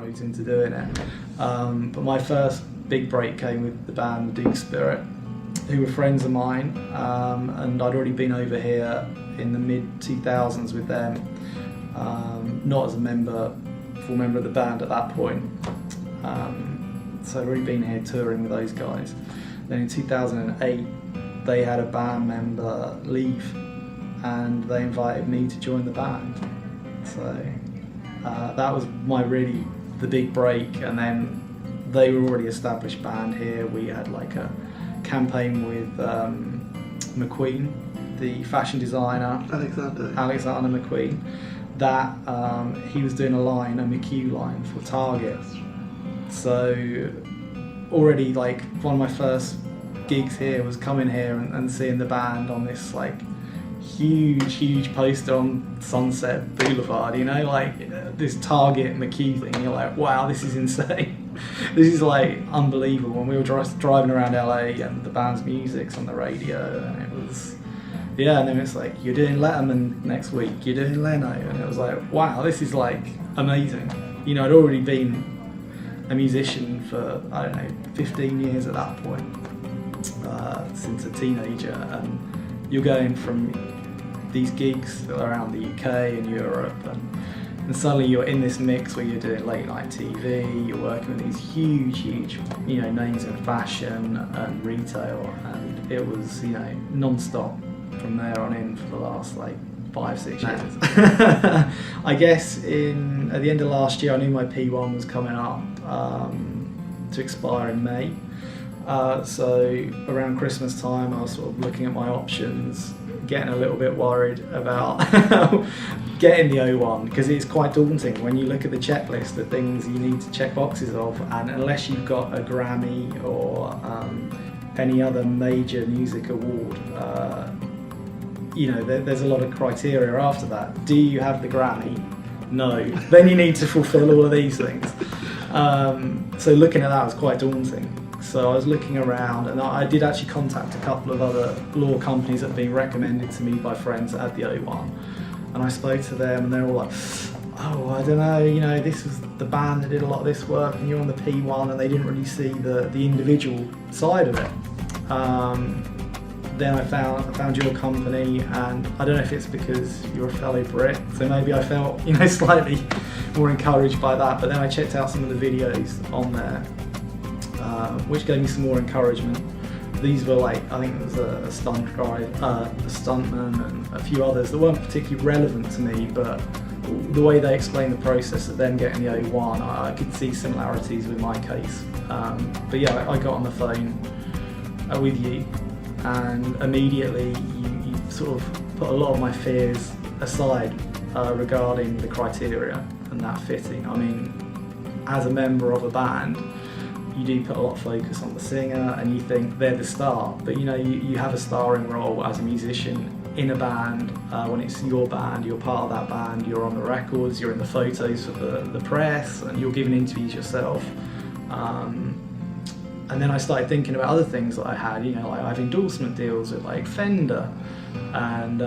inroads into doing it. But my first big break came with the band Duke Spirit, who were friends of mine, and I'd already been over here in the mid-2000s with them, not as a full member of the band at that point. So I'd already been here touring with those guys. Then in 2008, they had a band member leave, and they invited me to join the band. So that was the big break. And then they were already established band here. We had like a campaign with McQueen, the fashion designer, Alexander McQueen. That he was doing a McHugh line for Target. So already, like, one of my first gigs here was coming here and seeing the band on this like huge poster on Sunset Boulevard, you know, like this Target McHugh thing. You're like, wow, this is insane. This is like unbelievable. And we were driving around LA, and the band's music's on the radio, and it was, yeah. And then it's like, you're doing Letterman next week, you're doing Leno, and it was like, wow, this is like amazing. You know, I'd already been a musician for, I don't know, 15 years at that point, since a teenager, and you're going from these gigs around the UK and Europe, and suddenly you're in this mix where you're doing late night TV, you're working with these huge, you know, names in fashion and retail, and it was, you know, non-stop from there on in for the last like 5-6 years. I guess at the end of last year, I knew my P1 was coming up to expire in May. So around Christmas time, I was sort of looking at my options, getting a little bit worried about getting the O1, because it's quite daunting when you look at the checklist of things you need to check boxes of, and unless you've got a Grammy or any other major music award, you know, there's a lot of criteria after that. Do you have the Grammy? No. Then you need to fulfill all of these things. So looking at that was quite daunting. So I was looking around, and I did actually contact a couple of other law companies that had been recommended to me by friends that had the O1. And I spoke to them, and they're all like, oh, I don't know, you know, this was the band that did a lot of this work, and you're on the P1, and they didn't really see the individual side of it. Then I found your company, and I don't know if it's because you're a fellow Brit, so maybe I felt, you know, slightly more encouraged by that. But then I checked out some of the videos on there, which gave me some more encouragement. These were like, I think it was a stunt guy, a stuntman, and a few others that weren't particularly relevant to me, but the way they explained the process of them getting the O1, I could see similarities with my case. But yeah, I got on the phone with you, and immediately you sort of put a lot of my fears aside regarding the criteria and that fitting. I mean, as a member of a band, you do put a lot of focus on the singer, and you think they're the star, but you know, you have a starring role as a musician in a band. When it's your band, you're part of that band, you're on the records, you're in the photos for the press, and you're giving interviews yourself. And then I started thinking about other things that I had, you know, like I have endorsement deals with like Fender and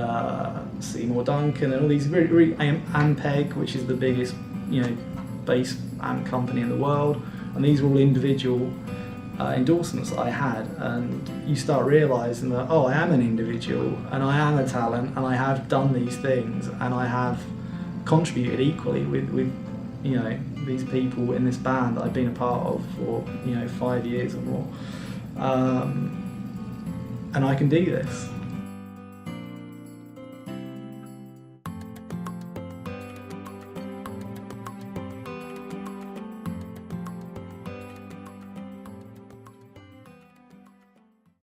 Seymour Duncan and all these really Ampeg, which is the biggest, you know, bass amp company in the world, and these were all individual endorsements that I had, and you start realising that, oh, I am an individual, and I am a talent, and I have done these things, and I have contributed equally with you know, these people in this band that I've been a part of for, you know, 5 years or more, and I can do this.